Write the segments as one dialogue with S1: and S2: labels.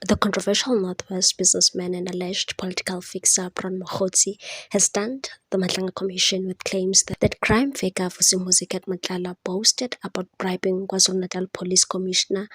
S1: The controversial Northwest businessman and alleged political fixer Bron Mokgotsi has stunned the Matlanga Commission with claims that crime figure Vusimuzikat Matlala boasted about bribing KwaZulu-Natal Police Commissioner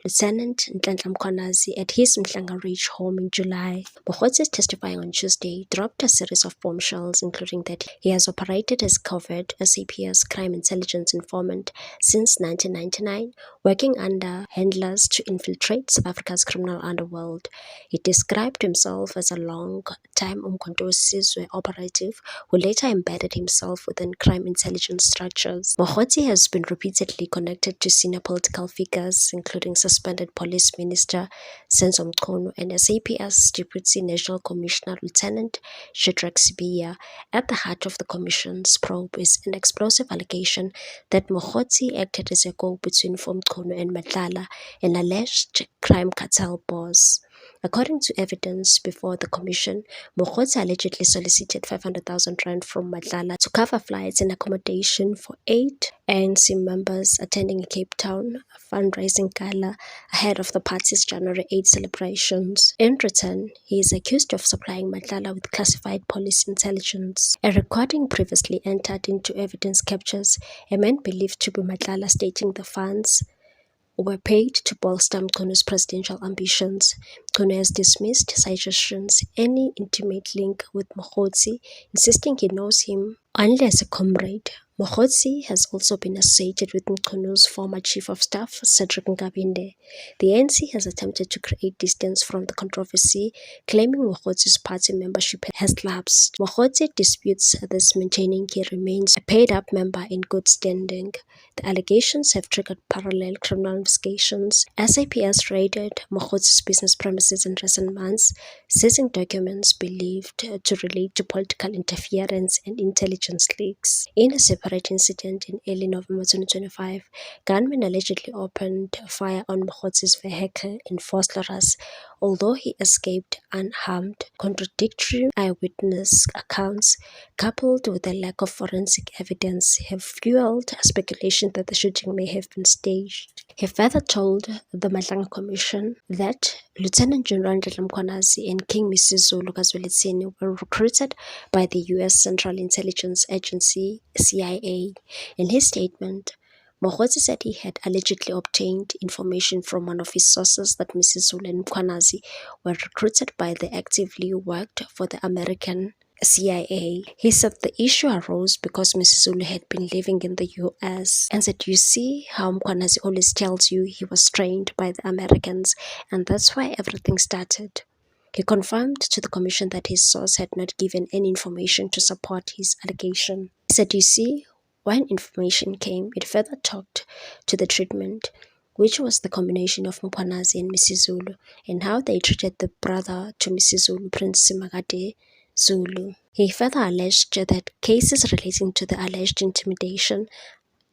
S1: Lieutenant Nhlanhla Mkhwanazi at his Mhlanga Ridge home in July. Mokgotsi, testifying on Tuesday, dropped a series of bombshells, including that he has operated as covert SAPS crime intelligence informant since 1999, working under handlers to infiltrate South Africa's criminal underworld. He described himself as a long-time Umkhonto Sizwe operative who later embedded himself within crime intelligence structures. Mokgotsi has been repeatedly connected to senior political figures, including suspended Police Minister Senzo Mchunu and SAPS Deputy National Commissioner Lieutenant Shadrack Sibiya. At the heart of the Commission's probe is an explosive allegation that Mokgotsi acted as a go-between for Mchunu and Matlala, an alleged crime cartel boss. According to evidence before the commission, Mokgotsi allegedly solicited 500,000 rand from Matlala to cover flights and accommodation for 8 ANC members attending a Cape Town fundraising gala ahead of the party's January 8 celebrations. In return, he is accused of supplying Matlala with classified police intelligence. A recording previously entered into evidence captures a man believed to be Matlala stating the funds were paid to bolster Mchunu's presidential ambitions. Mchunu has dismissed suggestions any intimate link with Mokgotsi, insisting he knows him only as a comrade. Mokgotsi has also been associated with Mchunu's former chief of staff, Cedric Nkabinde. The ANC has attempted to create distance from the controversy, claiming Mokgotsi's party membership has lapsed. Mokgotsi disputes this, maintaining he remains a paid-up member in good standing. The allegations have triggered parallel criminal investigations. SAPS raided Mokgotsi's business premises in recent months, seizing documents believed to relate to political interference and intelligence leaks. In a separate incident in early November 2025, gunmen allegedly opened fire on Mokgotsi's vehicle in Vosloorus, although he escaped unharmed. Contradictory eyewitness accounts, coupled with a lack of forensic evidence, have fueled speculation that the shooting may have been staged. He further told the Matlanga Commission that Lieutenant General Nhlanhla Mkhwanazi and King Misuzulu Kazwelithini were recruited by the U.S. Central Intelligence Agency, CIA. In his statement, Mokgotsi said he had allegedly obtained information from one of his sources that Misuzulu and Mkhwanazi were recruited by the actively worked for the American CIA. He said the issue arose because Misuzulu had been living in the US and said, "You see how Mkhwanazi always tells you he was trained by the Americans, and that's why everything started." He confirmed to the commission that his source had not given any information to support his allegation. He said, "You see, when information came, it further talked to the treatment, which was the combination of Mkhwanazi and Misuzulu, and how they treated the brother to Misuzulu, Prince Simagade Zulu." He further alleged that cases relating to the alleged intimidation,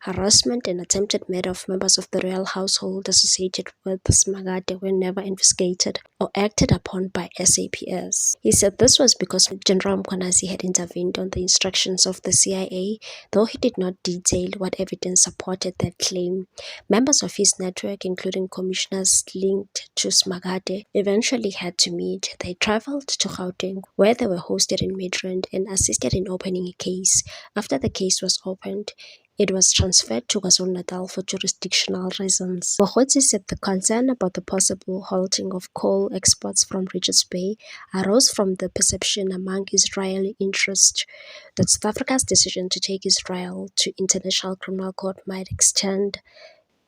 S1: harassment and attempted murder of members of the royal household associated with Simagade were never investigated or acted upon by SAPS. He said this was because General Mkhwanazi had intervened on the instructions of the CIA, though he did not detail what evidence supported that claim. Members of his network, including commissioners linked to Simagade, eventually had to meet. They traveled to Gauteng, where they were hosted in Midrand and assisted in opening a case. After the case was opened, it was transferred to KwaZulu-Natal for jurisdictional reasons. Mokgotsi said the concern about the possible halting of coal exports from Richards Bay arose from the perception among Israeli interests that South Africa's decision to take Israel to International Criminal Court might extend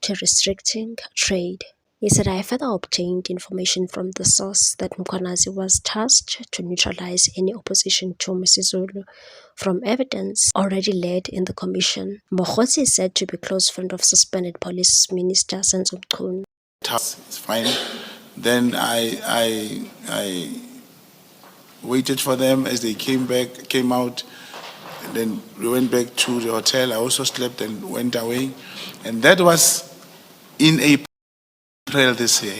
S1: to restricting trade. He said, "I further obtained information from the source that Mkhwanazi was tasked to neutralize any opposition to Misuzulu from evidence already laid in the commission." Mokgotsi is said to be a close friend of suspended Police Minister Senzo Mchunu.
S2: It's fine. Then I waited for them as they came out. And then we went back to the hotel. I also slept and went away. And that was in April this year.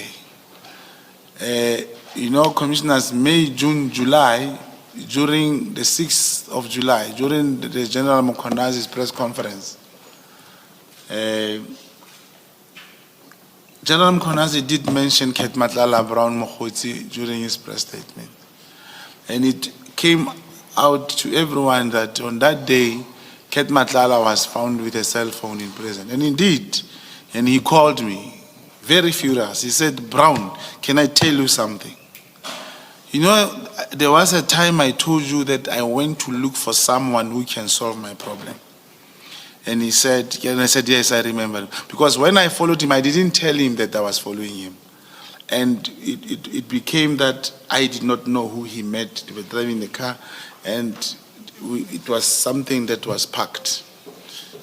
S2: Commissioners, May, June, July, during the 6th of July, during the General Mkhwanazi's press conference, General Mkhwanazi did mention Ket Matlala Brown Mokgotsi during his press statement. And it came out to everyone that on that day, Ket Matlala was found with a cell phone in prison. And indeed, and he called me, very furious. He said, Brown, can I tell you something? You know, there was a time I told you that I went to look for someone who can solve my problem. And he said, and I said, yes, I remember. Because when I followed him, I didn't tell him that I was following him. And it became that I did not know who he met. They were driving the car, and it was something that was packed.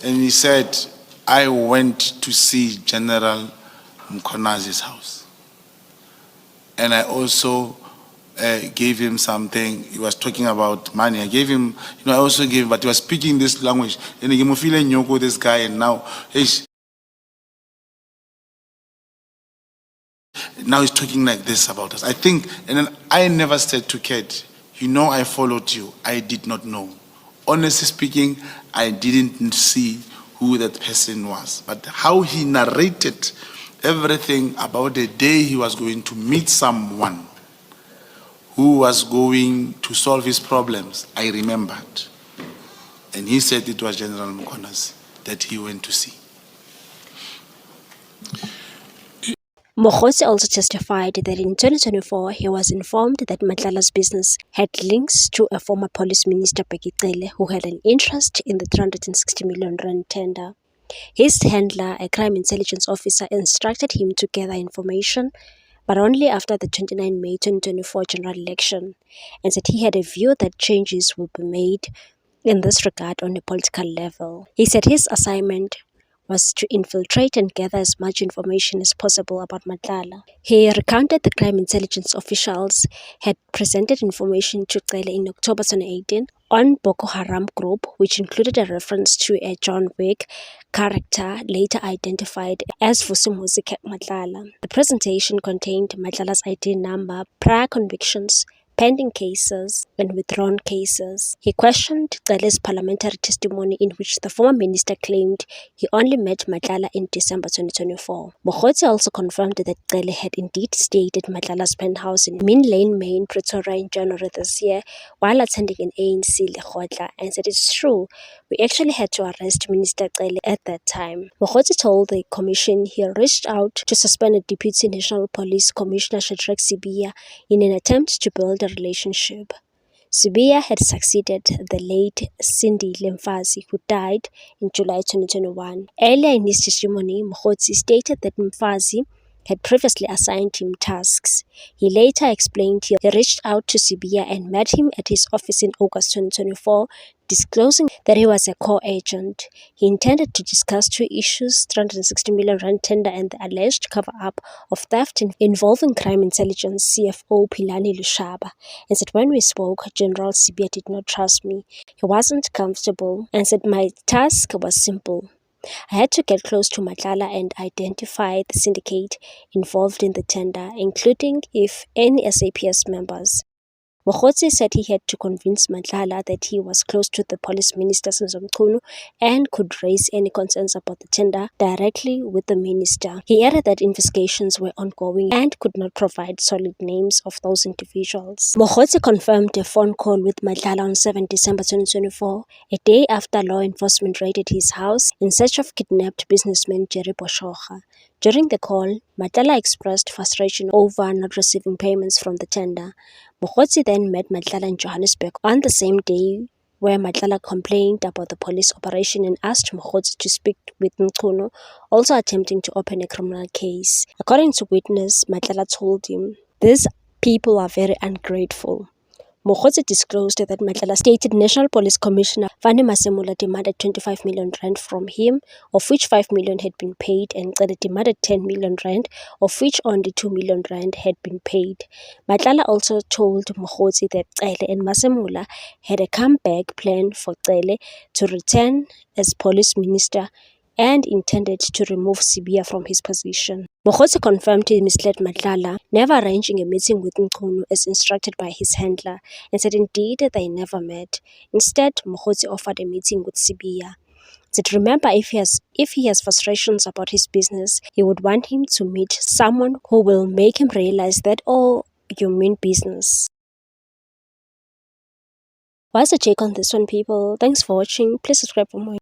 S2: And he said, I went to see General Mkhwanazi's house. And I also gave him something. He was talking about money. I gave him, I also gave him, but he was speaking this language. And he gave me this guy, and now, now he's talking like this about us. I think, and then I never said to Kate, I followed you. I did not know. Honestly speaking, I didn't see who that person was. But how he narrated everything about the day he was going to meet someone who was going to solve his problems, I remembered. And he said it was General Mkhwanazi that he went to see.
S1: Mokgotsi also testified that in 2024, he was informed that Matlala's business had links to a former police minister, Bheki Cele, who had an interest in the 360 million rand tender. His handler, a crime intelligence officer, instructed him to gather information, but only after the 29 May 2024 general election, and said he had a view that changes will be made in this regard on a political level. He said his assignment was to infiltrate and gather as much information as possible about Matlala. He recounted the crime intelligence officials had presented information to Cele in October 2018 on Boko Haram group, which included a reference to a John Wick character later identified as Vusumuzi Ket Matlala. The presentation contained Matlala's ID number, prior convictions, pending cases, and withdrawn cases. He questioned Cele's parliamentary testimony in which the former minister claimed he only met Matlala in December 2024. Mokgotsi also confirmed that Cele had indeed stayed at Matlala's penthouse in Min Lane, Main, Pretoria in January this year while attending an ANC lekgotla, and said it's true, we actually had to arrest Minister Cele at that time. Mokgotsi told the commission he reached out to suspend a Deputy National Police Commissioner Shadrack Sibiya in an attempt to build a relationship. Sibiya had succeeded the late Cindy Lemfazi, who died in July 2021. Earlier in his testimony, Mokgotsi stated that Mfazi had previously assigned him tasks. He later explained he reached out to Sibiya and met him at his office in August 2024, disclosing that he was a core agent. He intended to discuss two issues, 360 million rand tender and the alleged cover-up of theft involving crime intelligence CFO Philani Lushaba, and said when we spoke, General Sibiya did not trust me. He wasn't comfortable and said my task was simple. I had to get close to Matlala and identify the syndicate involved in the tender, including if any SAPS members. Mokgotsi said he had to convince Matlala that he was close to the police minister Senzo Mchunu and could raise any concerns about the tender directly with the minister. He added that investigations were ongoing and could not provide solid names of those individuals. Mokgotsi confirmed a phone call with Matlala on 7 December 2024, a day after law enforcement raided his house in search of kidnapped businessman Jerry Boshoga. During the call, Matlala expressed frustration over not receiving payments from the tender. Mokgotsi then met Matlala in Johannesburg on the same day, where Matlala complained about the police operation and asked Mokgotsi to speak with Mchunu, also attempting to open a criminal case. According to witness, Matlala told him, "These people are very ungrateful." Mokgotsi disclosed that Matlala stated National Police Commissioner Fani Masemola demanded 25 million rand from him, of which 5 million had been paid, and Cele demanded 10 million rand, of which only 2 million rand had been paid. Matlala also told Mokgotsi that Cele and Masemola had a comeback plan for Cele to return as police minister and intended to remove Sibiya from his position. Mokgotsi confirmed he misled Matlala, never arranging a meeting with Mchunu as instructed by his handler, and said indeed they never met. Instead, Mokgotsi offered a meeting with Sibiya. That remember, if he has frustrations about his business, he would want him to meet someone who will make him realize that, oh, you mean business. What's the take on this one, people? Thanks for watching. Please subscribe for more.